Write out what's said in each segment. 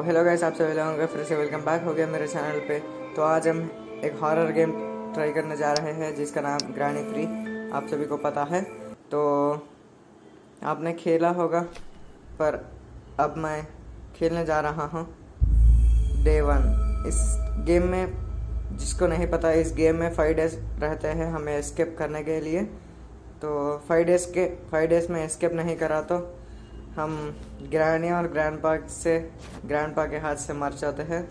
Hello guys, आप सभी लोगों का फिर से वेलकम बैक हो गया मेरे चैनल पे। तो आज हम एक हॉरर गेम ट्राई करने जा रहे हैं जिसका नाम ग्रैनी 3 आप सभी को पता है। तो आपने खेला होगा, पर अब मैं खेलने जा रहा हूँ डे 1। इस गेम में, जिसको नहीं पता, इस गेम में 5 डेज रहते हैं हमें एस्केप करने के लिए। तो 5 डेज में एस्केप नहीं करा तो हम ग्रैनी और ग्रैंडपा के हाथ से मर जाते हैं।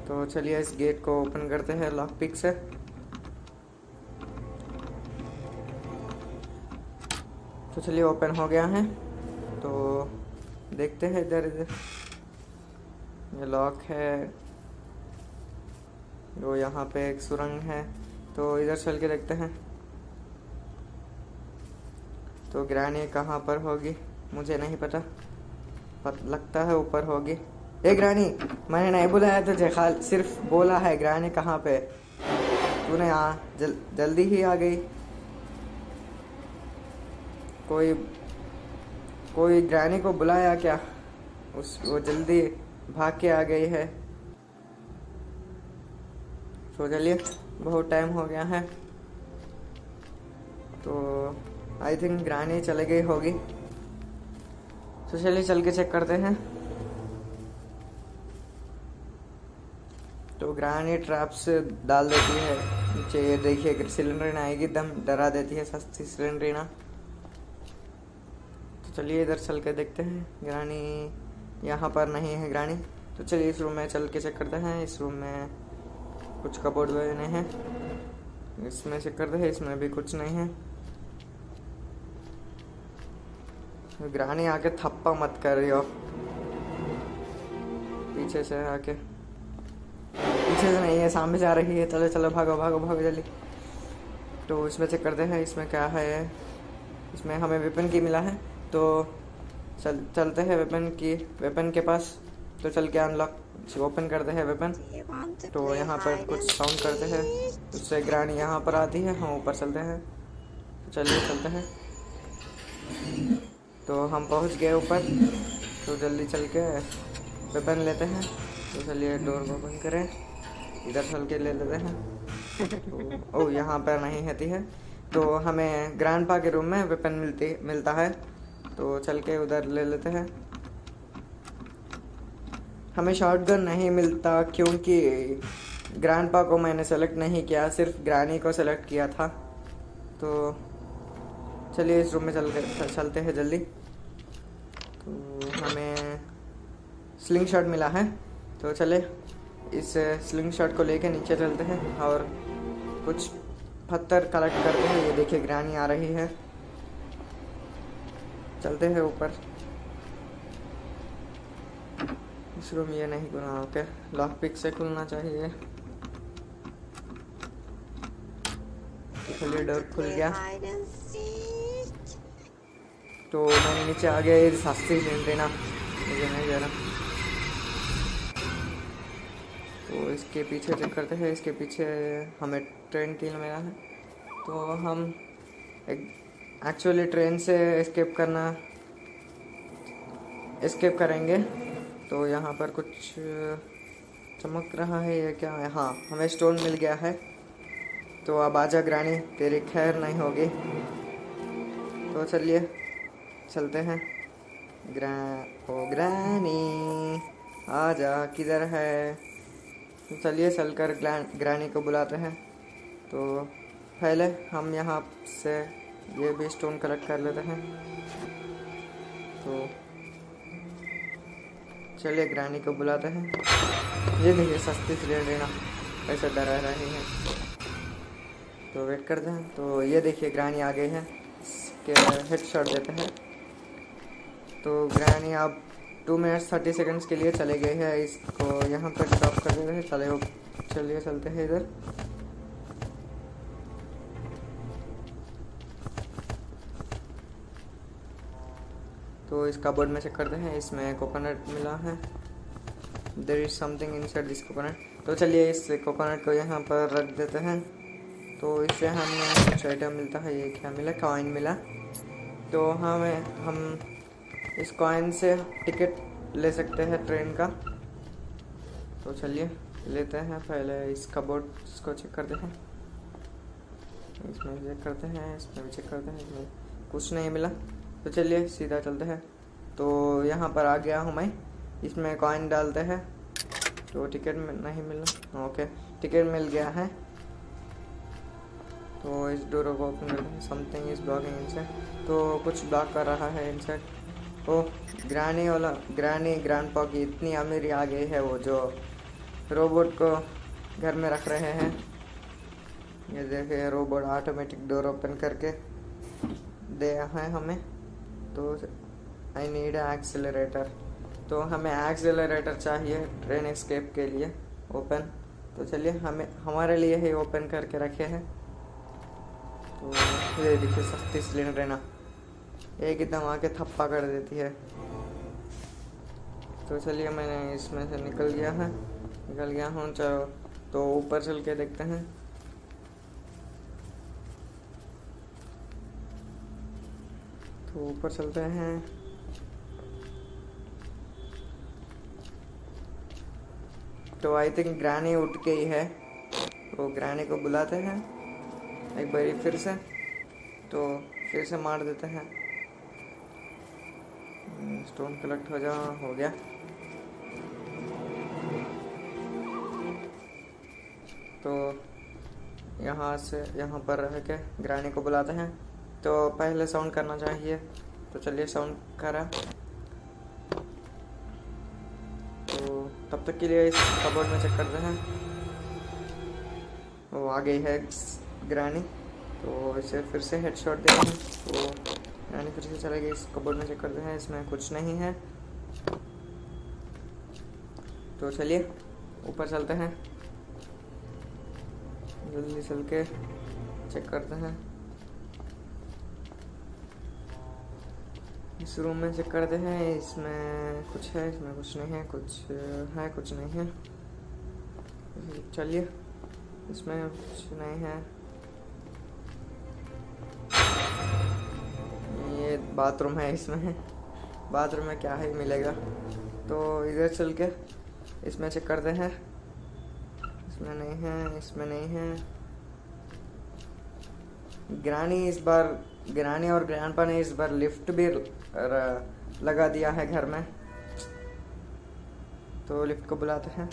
तो चलिए इस गेट को ओपन करते हैं लॉक पिक से। तो चलिए ओपन हो गया है। तो देखते हैं इधर ये लॉक है। वो यहाँ पे एक सुरंग है, तो इधर चल के देखते हैं। तो ग्रैनी कहाँ पर होगी मुझे नहीं पता, लगता है ऊपर होगी। ए ग्रैनी, मैंने नहीं बुलाया तुझे, सिर्फ बोला है ग्रैनी कहाँ पे। तूने जल्दी ही आ गई। कोई ग्रैनी को बुलाया क्या? वो जल्दी भाग के आ गई है। तो चलिए, बहुत टाइम हो गया है, तो आई थिंक ग्रैनी चले गई होगी। तो चलिए चल के चेक करते हैं। तो ग्रैनी ट्रैप्स डाल देती है नीचे। ये देखिए, सिलेंडर ना आएगी, दम डरा देती है सस्ती सिलेंडर ना। तो चलिए इधर चल के देखते हैं। ग्रैनी यहाँ पर नहीं है ग्रैनी। तो चलिए इस रूम में चल के चेक करते हैं। इस रूम में कुछ कबोर्ड बने हैं, इसमें चेक करते हैं। इसमें भी कुछ नहीं है। ग्रैनी आके थप्पा मत कर रही हो, पीछे से आके। पीछे से नहीं है, सामने जा रही है। चलो चलो, भागो भागो भागो जल्दी। तो इसमें चेक करते हैं इसमें क्या है। इसमें हमें वेपन की मिला है, तो चलते हैं वेपन के पास। तो चल के अनलॉक ओपन करते हैं वेपन। तो यहाँ पर कुछ साउंड करते हैं, उससे ग्रैनी यहाँ पर आती है। हम ऊपर चलते हैं। तो चलिए चलते हैं। तो हम पहुंच गए ऊपर। तो जल्दी चल के वेपन लेते हैं। तो चलिए डोर को ओपन करें, इधर चल के ले लेते हैं। तो यहाँ पर नहीं होती है, तो हमें ग्रैंडपा के रूम में वेपन मिलता है। तो चल के उधर ले लेते हैं। हमें शॉटगन नहीं मिलता क्योंकि ग्रैंडपा को मैंने सेलेक्ट नहीं किया, सिर्फ ग्रैनी को सेलेक्ट किया था। तो चलिए इस रूम में चलते हैं जल्दी। तो हमें स्लिंग शॉट मिला है, तो चले इस स्लिंग शॉट को लेके नीचे चलते हैं और कुछ पत्थर कलेक्ट करते हैं। ये देखिए ग्रैनी आ रही है। चलते हैं ऊपर। इस रूम ये नहीं खुला, ओके, लॉक पिक से खुलना चाहिए। चलिए डोर खुल गया। तो मैंने नीचे आ गया। ये सस्ती सिलेंडर ना, मुझे नहीं दे रहा। तो इसके पीछे चेक करते हैं। इसके पीछे हमें ट्रेन की मिला है, तो हम एक्चुअली ट्रेन से एस्केप करेंगे। तो यहाँ पर कुछ चमक रहा है, ये क्या है? हाँ, हमें स्टोन मिल गया है। तो अब आजा ग्रैनी, तेरी खैर नहीं होगी। तो चलिए चलते हैं। ग्रैनी आजा, किधर है? तो चलिए चलकर ग्रैनी को बुलाते हैं। तो पहले हम यहाँ से ये भी स्टोन कलेक्ट कर लेते हैं। तो चलिए ग्रैनी को बुलाते हैं। ये देखिए सस्ती सिलेंडर ना, ऐसे डरा रही है। तो वेट करते हैं। तो ये देखिए ग्रैनी आ गई है, इसके हेड शॉट देते हैं। तो ग्रैनी अब 2 मिनट्स 30 सेकंड्स के लिए चले गए हैं। इसको यहाँ पर ड्रॉप कर देते हैं। चलिए चलते हैं इधर। तो इस कबोर्ड में चेक करते हैं। इसमें कोकोनट मिला है। There is something inside this coconut. तो चलिए इस कोकोनट को यहाँ पर रख देते हैं। तो इससे हमें कुछ आइटम मिलता है। ये क्या मिला? कॉइन मिला। तो हम इस कॉइन से टिकट ले सकते हैं ट्रेन का। तो चलिए लेते हैं, पहले इस कबोर्ड को चेक करते हैं, इसमें चेक करते हैं, इसमें भी चेक करते हैं, इसमें कुछ नहीं मिला। तो चलिए सीधा चलते हैं। तो यहाँ पर आ गया हूँ मैं, इसमें कॉइन डालते हैं। तो टिकट में नहीं मिला, ओके टिकट मिल गया है। तो इस डोर को ओपन करते हैं। समथिंग इज ब्लॉकिंग इनसाइड, तो कुछ ब्लॉक कर रहा है इनसाइड। ओह ग्रानी ग्रैंडपा की इतनी अमीरी आ गई है, वो जो रोबोट को घर में रख रहे हैं। ये देखिए रोबोट ऑटोमेटिक डोर ओपन करके दे है हमें। तो आई नीड एक्सेलरेटर, तो हमें एक्सेलरेटर चाहिए ट्रेन एस्केप के लिए ओपन। तो चलिए हमारे लिए ही ओपन करके रखे हैं। तो ये देखिए सस्ती सिलेंडर है ना, एक एकदम आके थप्पा कर देती है। तो चलिए मैंने इसमें से निकल गया हूँ। चलो तो ऊपर चल के देखते हैं। तो ऊपर चलते हैं। तो आई थिंक ग्रैनी उठ गई है, तो ग्रैनी को बुलाते हैं एक बारी फिर से। तो फिर से मार देते हैं। स्टोन कलेक्ट हो गया। तो यहाँ पर रह के ग्रैनी को बुलाते हैं। तो पहले साउंड करना चाहिए, तो चलिए साउंड करा। तो तब तक के लिए इस कबोर्ड में चेक करते हैं। वो आ गई है ग्रैनी, तो इसे फिर से हेडशॉट देते हैं। तो ग्रैनी फिर से चले गई। इस कबोर्ड में चेक करते हैं, इसमें कुछ नहीं है। तो चलिए ऊपर चलते हैं, जल्दी चल के चेक करते हैं। इस रूम में चेक करते हैं, इसमें कुछ है, इसमें कुछ नहीं है, कुछ है कुछ नहीं है। चलिए इसमें कुछ नहीं है। ये बाथरूम है, इसमें बाथरूम में क्या है मिलेगा। तो इधर चल के इसमें चेक करते हैं, इसमें नहीं है, इसमें नहीं है। ग्रानी और ग्रैंडपा ने इस बार लिफ्ट भी लगा दिया है घर में। तो लिफ्ट को बुलाते हैं।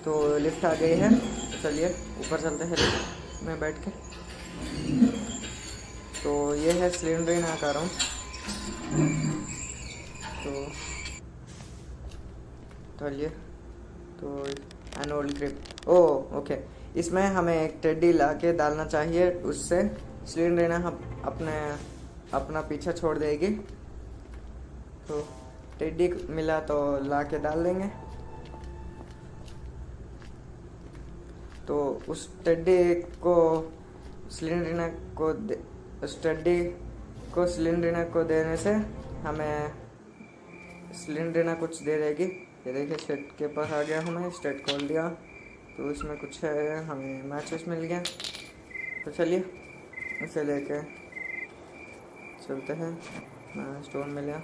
तो लिफ्ट आ गई है, तो चलिए ऊपर चलते हैं लिफ्ट में बैठ के। तो ये है सिलेंडर का रूम। तो चलिए, तो एनोल ग्रिप, ओके, इसमें हमें एक टेडी ला के डालना चाहिए, उससे सिलेंडर हम अपना पीछा छोड़ देगी। तो टेडी मिला तो ला के डाल देंगे। तो उस टेडी को सिलेंडर को देने से हमें सिलेंडर कुछ दे देगी। ये देखिए स्टेट के पास आ गया हूँ मैं, स्टेट खोल दिया। तो इसमें कुछ है, हमें मैचेस मिल गया। तो चलिए इसे लेके चलते हैं। स्टोन मिला।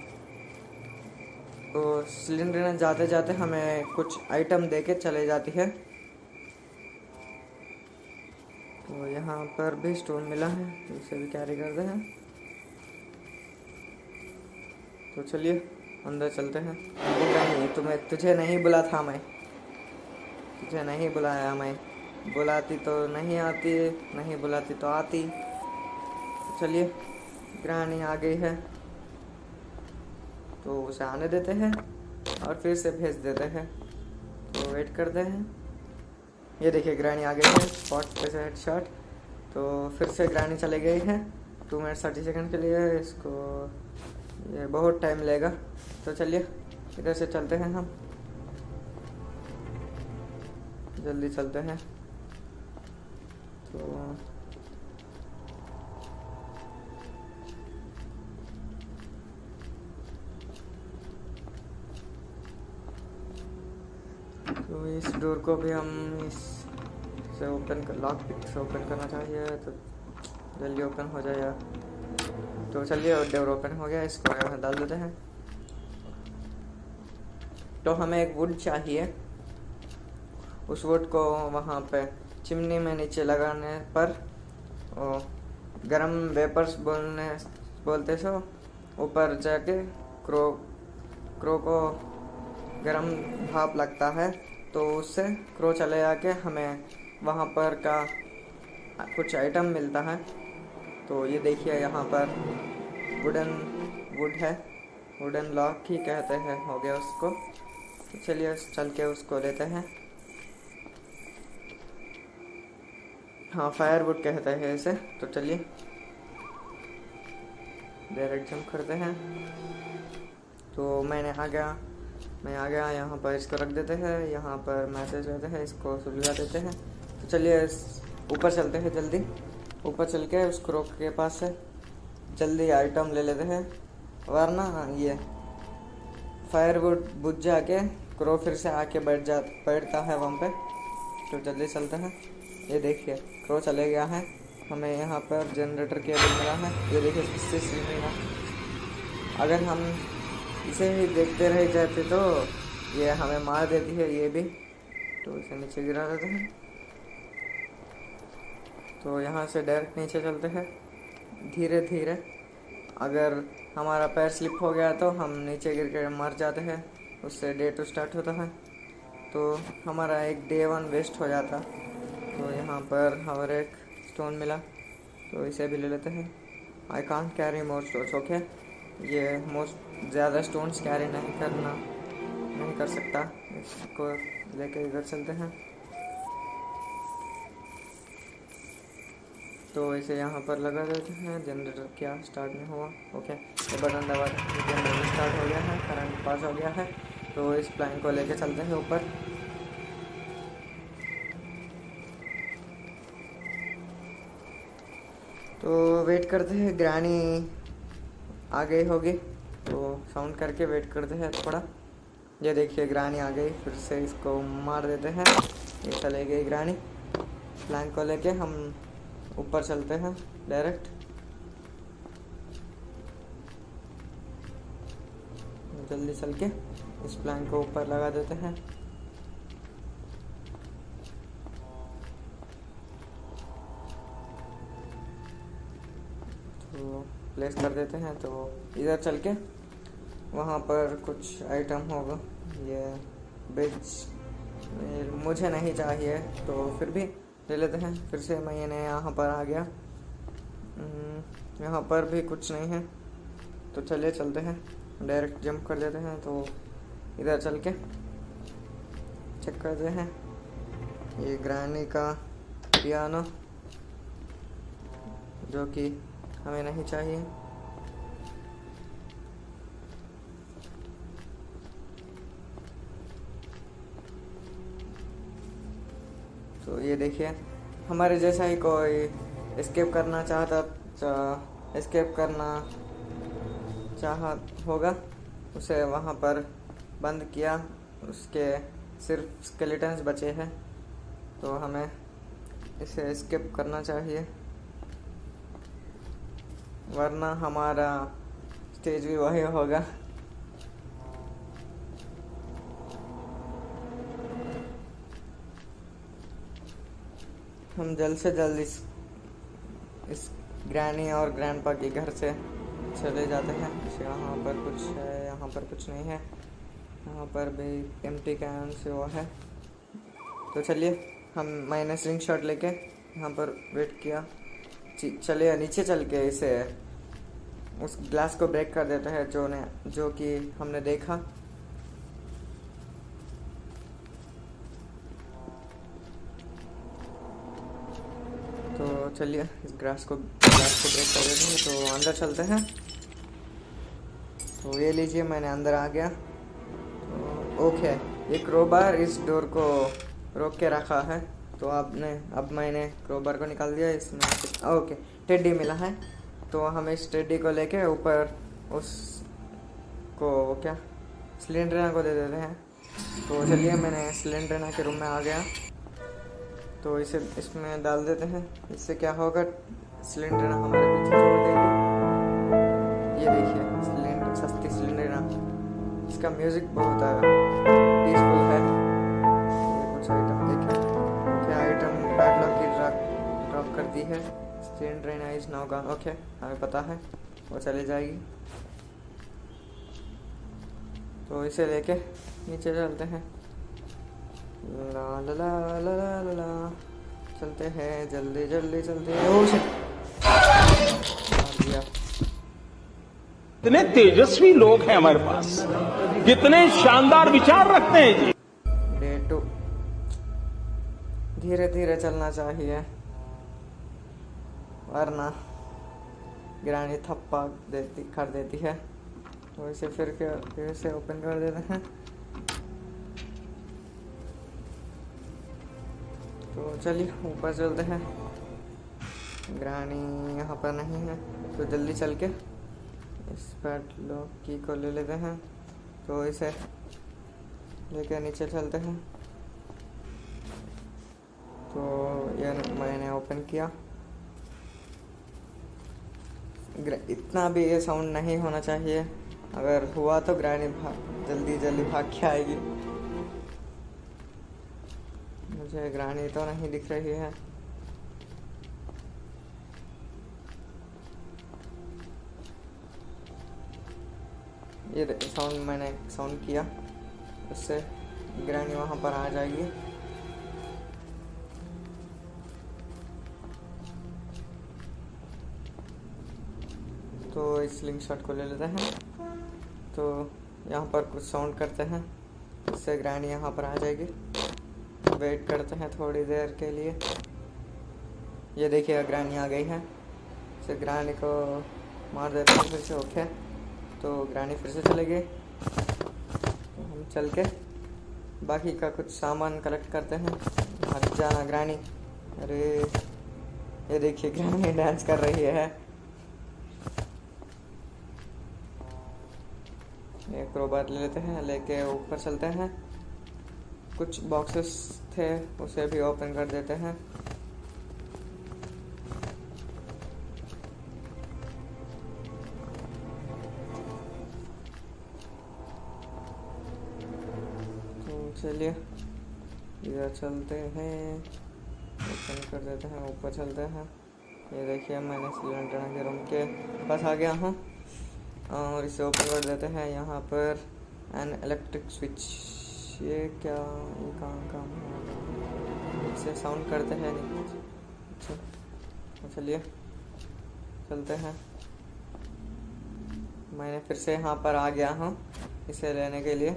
तो सिलेंडर जाते जाते हमें कुछ आइटम देके चले जाती है। तो यहाँ पर भी स्टोन मिला है, तो इसे भी कैरी करते हैं। तो चलिए अंदर चलते हैं। नहीं, तुझे नहीं बुला था मैं, तुझे नहीं बुलाया मैं। बुलाती तो नहीं आती, नहीं बुलाती तो आती। तो चलिए ग्रैनी आ गई है, तो उसे आने देते हैं और फिर से भेज देते हैं। तो वेट करते हैं। ये देखिए ग्रैनी आ गई है, स्पॉट पे से हेडशॉट। तो फिर से ग्रैनी चले गई है 2 मिनट 30 सेकंड के लिए। इसको ये बहुत टाइम लेगा। तो चलिए इधर से चलते हैं, हम जल्दी चलते हैं। तो इस डोर को भी हम इससे लॉक पिक से ओपन करना चाहिए, तो जल्दी ओपन हो जाएगा। तो चलिए डोर ओपन हो गया, इसको यहाँ डाल देते हैं। तो हमें एक वुड चाहिए। उस वुड को वहाँ पे चिमनी में नीचे लगाने पर गरम वेपर्स बोलते सो ऊपर जाके क्रो को गरम भाप लगता है, तो उससे क्रो चले आके हमें वहाँ पर का कुछ आइटम मिलता है। तो ये देखिए यहाँ पर वुड है, वुडन लॉक ही कहते हैं, हो गया उसको। तो चलिए चल के उसको लेते हैं। हाँ, फायरवुड कहते हैं इसे। तो चलिए डायरेक्ट जंप करते हैं। तो मैं आ गया यहाँ पर। इसको रख देते हैं, यहाँ पर मैसेज रहते हैं, इसको सुलझा देते हैं। तो चलिए ऊपर चलते हैं, जल्दी ऊपर चल के उस क्रो के पास से जल्दी आइटम ले लेते हैं, वरना ये फायरवुड बुझ जाके क्रो फिर से आके बैठता है वहाँ पे। तो जल्दी चलते हैं। ये देखिए क्रो चले गया है। हमें यहाँ पर जनरेटर केबल मिला है, ये देखिए इससे मिला। अगर हम इसे ही देखते रह जाते तो ये हमें मार देती है ये भी। तो इसे नीचे गिरा देते हैं। तो यहाँ से डायरेक्ट नीचे चलते हैं धीरे धीरे। अगर हमारा पैर स्लिप हो गया तो हम नीचे गिर के मर जाते हैं, उससे डे 2 स्टार्ट होता है। तो हमारा एक डे 1 वेस्ट हो जाता। तो यहाँ पर हमारे एक स्टोन मिला, तो इसे भी ले लेते हैं। I can't carry more stones, okay. ये मोस्ट ज़्यादा स्टोन्स कैरी नहीं कर सकता। इसको लेके इधर चलते हैं। तो इसे यहाँ पर लगा देते हैं। जनरेटर क्या स्टार्ट नहीं हुआ, ओके। ये बटन दबा जनरेटर स्टार्ट हो गया है, करंट पास हो गया है। तो इस प्लान को लेके चलते हैं ऊपर। तो वेट करते हैं, ग्रैनी आ गई होगी, तो साउंड करके वेट करते हैं थोड़ा। ये देखिए ग्रैनी आ गई, फिर से इसको मार देते हैं। ये चले गई ग्रैनी। प्लान को लेके हम ऊपर चलते हैं डायरेक्ट। जल्दी चल के इस प्लान को ऊपर लगा देते हैं। तो प्लेस कर देते हैं। तो इधर चल के वहाँ पर कुछ आइटम होगा। ये ब्रिज मुझे नहीं चाहिए, तो फिर भी ले लेते हैं। फिर से मैं यहाँ पर आ गया। यहाँ पर भी कुछ नहीं है, तो चलिए चलते हैं, डायरेक्ट जंप कर देते हैं। तो इधर चल के चेक करते हैं। ये ग्रैनी का पियानो जो कि हमें नहीं चाहिए। तो ये देखिए हमारे जैसा ही कोई एस्केप करना चाह होगा, उसे वहाँ पर बंद किया। उसके सिर्फ स्केलेटन्स बचे हैं, तो हमें इसे एस्केप करना चाहिए, वरना हमारा स्टेज भी वही होगा। हम जल्द से जल्द इस ग्रैनी और ग्रैंडपा के घर से चले जाते हैं। यहाँ पर कुछ है, यहाँ पर कुछ नहीं है, यहाँ पर भी एम्प्टी कैन से वो है। तो चलिए मैंने स्लिंग शॉट लेके यहाँ पर वेट किया। चलिए नीचे चल के इसे उस ग्लास को ब्रेक कर देते हैं जो कि हमने देखा। तो चलिए इस ग्लास को ब्रेक कर देते हैं। तो अंदर चलते हैं। तो ये लीजिए, मैंने अंदर आ गया। तो ओके, ये क्रोबार इस डोर को रोक के रखा है। तो अब मैंने क्रोबार को निकाल दिया। इसमें ओके टेडी मिला है। तो हम इस टेडी को लेके ऊपर उसको क्या सिलेंडरना को दे देते हैं। तो चलिए मैंने सिलेंडरना के रूम में आ गया। तो इसे इसमें डाल देते हैं। इससे क्या होगा, सिलेंडरना हमारे पीछे छोड़ देगी। ये देखिए सस्ती सिलेंडरना, इसका म्यूजिक बहुत पीसफुल है। ये कुछ आइटम देखें, क्या आइटम पैडलॉक की ड्रॉप कर दी है। Screen drain eyes now gone, okay हमें पता है वो चली जाएगी। तो इसे लेके नीचे चलते हैं। ला ला ला ला ला ला ला चलते हैं, जल्दी जल्दी चलते हैं। ओह शिट, कितने तेजस्वी लोग हैं हमारे पास, कितने शानदार विचार रखते हैं जी। डे 2, धीरे धीरे चलना चाहिए वरना ग्रानी थप्पा कर देती है। तो इसे फिर से ओपन कर देते हैं। तो चलिए ऊपर चलते हैं। ग्रानी यहाँ पर नहीं है तो जल्दी चल के इस पैडलॉक की को ले लेते हैं। तो इसे लेके नीचे चलते हैं। तो ये मैंने ओपन किया। इतना भी ये साउंड नहीं होना चाहिए, अगर हुआ तो ग्रानी जल्दी जल्दी भाग के आएगी। मुझे ग्रानी तो नहीं दिख रही है। ये साउंड मैंने साउंड किया, उससे ग्रानी वहाँ पर आ जाएगी। तो इस स्लिंग शॉट को ले लेते हैं। तो यहाँ पर कुछ साउंड करते हैं, इससे ग्रानी यहाँ पर आ जाएगी। वेट करते हैं थोड़ी देर के लिए। ये देखिए ग्रानी आ गई है। इसे ग्रानी को मार देते हैं फिर से, ओके। तो ग्रानी फिर से चले गए। तो हम चल के बाकी का कुछ सामान कलेक्ट करते हैं। भाग जाना ग्रानी। अरे ये देखिए ग्रानी डांस कर रही है। एक क्रोबार ले लेते हैं, लेके ऊपर चलते हैं। कुछ बॉक्सेस थे उसे भी ओपन कर देते हैं। तो चलिए इधर चलते हैं, ओपन कर देते हैं, ऊपर चलते हैं। ये देखिए मैंने सिलेंडर के रूम के पास आ गया हूँ और इसे ओपन कर देते हैं। यहाँ पर एन इलेक्ट्रिक स्विच, ये क्या, ये कहाँ काम है, इसे साउंड करते हैं नहीं। अच्छा चलिए चलते हैं। मैंने फिर से यहाँ पर आ गया हूँ इसे लेने के लिए।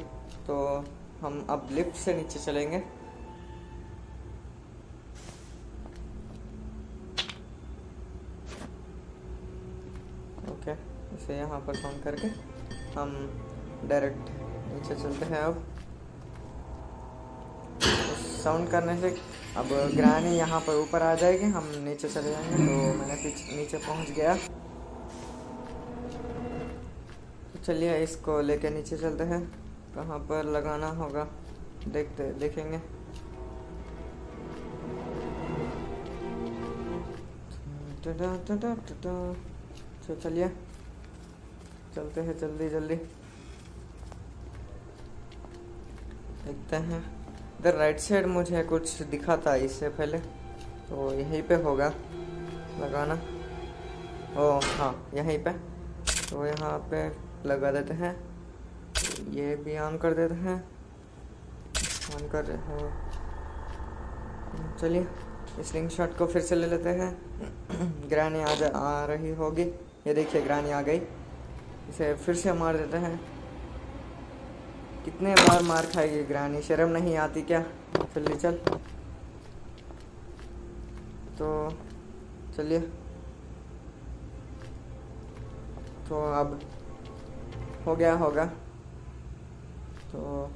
तो हम अब लिफ्ट से नीचे चलेंगे। ओके, इसे यहाँ पर साउंड करके हम डायरेक्ट नीचे चलते हैं। अब साउंड करने से अब ग्रानी यहाँ पर ऊपर आ जाएगी, हम नीचे चले जाएंगे। तो मैंने नीचे पहुँच गया। तो चलिए इसको लेके नीचे चलते हैं। कहाँ पर लगाना होगा देखेंगे। तो चलिए चलते हैं जल्दी जल्दी। देखते हैं इधर राइट साइड मुझे कुछ दिखा था इससे पहले, तो यहीं पे होगा लगाना। ओ हाँ यहीं पे। तो यहाँ पे लगा देते हैं। ये भी ऑन कर देते हैं, ऑन कर रहे हो। चलिए इस स्लिंग शॉट को फिर से ले लेते हैं। ग्रानी आ रही होगी। ये देखिए ग्रानी आ गई। इसे फिर से मार देते हैं। कितने बार मार खाएगी ग्रानी, शर्म नहीं आती क्या। जल्दी चल। तो चलिए, तो अब हो गया होगा। तो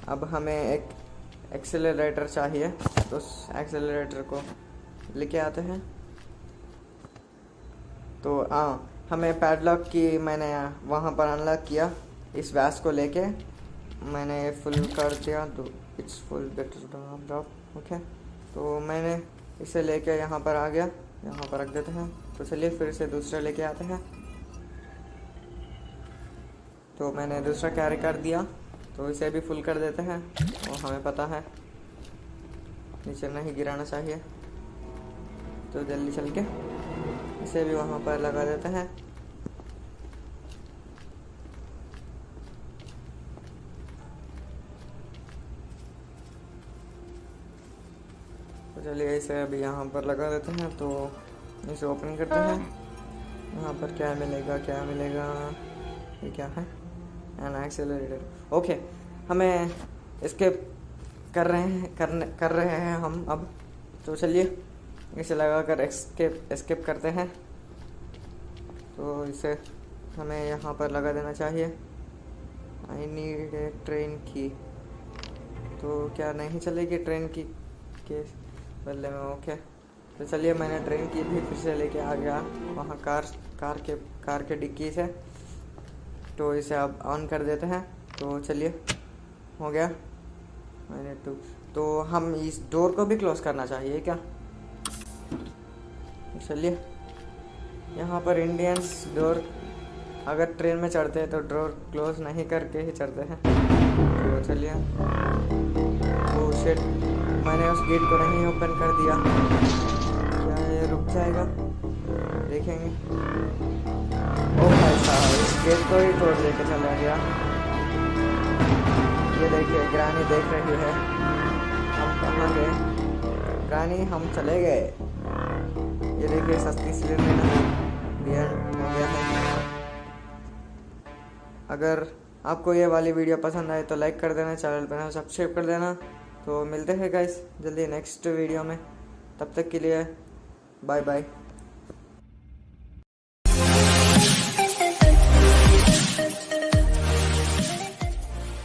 अब हमें एक एक्सेलरेटर चाहिए, तो उस एक्सेलरेटर को लेके आते हैं। तो हमें पैडलॉक की मैंने वहाँ पर अनलॉक किया। इस वैस को लेके मैंने फुल कर दिया। तो it's full better drop, okay. तो मैंने इसे लेके यहाँ पर आ गया, यहाँ पर रख देते हैं। तो चलिए फिर से दूसरा लेके आते हैं। तो मैंने दूसरा कैरी कर दिया। तो इसे भी फुल कर देते हैं। और हमें पता है नीचे नहीं गिराना चाहिए, तो जल्दी चल के इसे भी वहाँ पर लगा देते हैं। तो चलिए इसे अभी यहाँ पर लगा देते हैं। तो इसे ओपन करते हैं। यहाँ पर क्या मिलेगा, क्या मिलेगा, ये क्या है, एन एक्सेलरेटर। ओके, हमें एस्केप कर रहे हैं हम अब। तो चलिए इसे लगा कर एस्केप करते हैं। तो इसे हमें यहाँ पर लगा देना चाहिए। आई नीड ए ट्रेन की। तो क्या नहीं चलेगी ट्रेन की के बदले में? ओके, तो चलिए मैंने ट्रेन की भी फिर से लेके आ गया वहाँ कार के डिक्की से। तो इसे अब ऑन कर देते हैं। तो चलिए हो गया। मैंने तो हम इस डोर को भी क्लोज करना चाहिए क्या? चलिए यहाँ पर इंडियंस डोर अगर ट्रेन में चढ़ते हैं तो डोर क्लोज नहीं करके ही चढ़ते हैं। तो चलिए, ओ शिट, मैंने उस गेट को नहीं ओपन कर दिया। क्या ये रुक जाएगा? देखेंगे। ओ भाई साहब, इस गेट को ही तोड़ लेके चला गया। ये देखिए ग्रानी देख रही है। हम कहाँ गए? ग्रानी, हम चले गए। ये देखिए सस्ती सिलेंडर हो गया है। अगर आपको ये वाली वीडियो पसंद आए तो लाइक कर देना, चैनल पर सब्सक्राइब कर देना। तो मिलते हैं गाइस जल्दी नेक्स्ट वीडियो में। तब तक के लिए बाय बाय।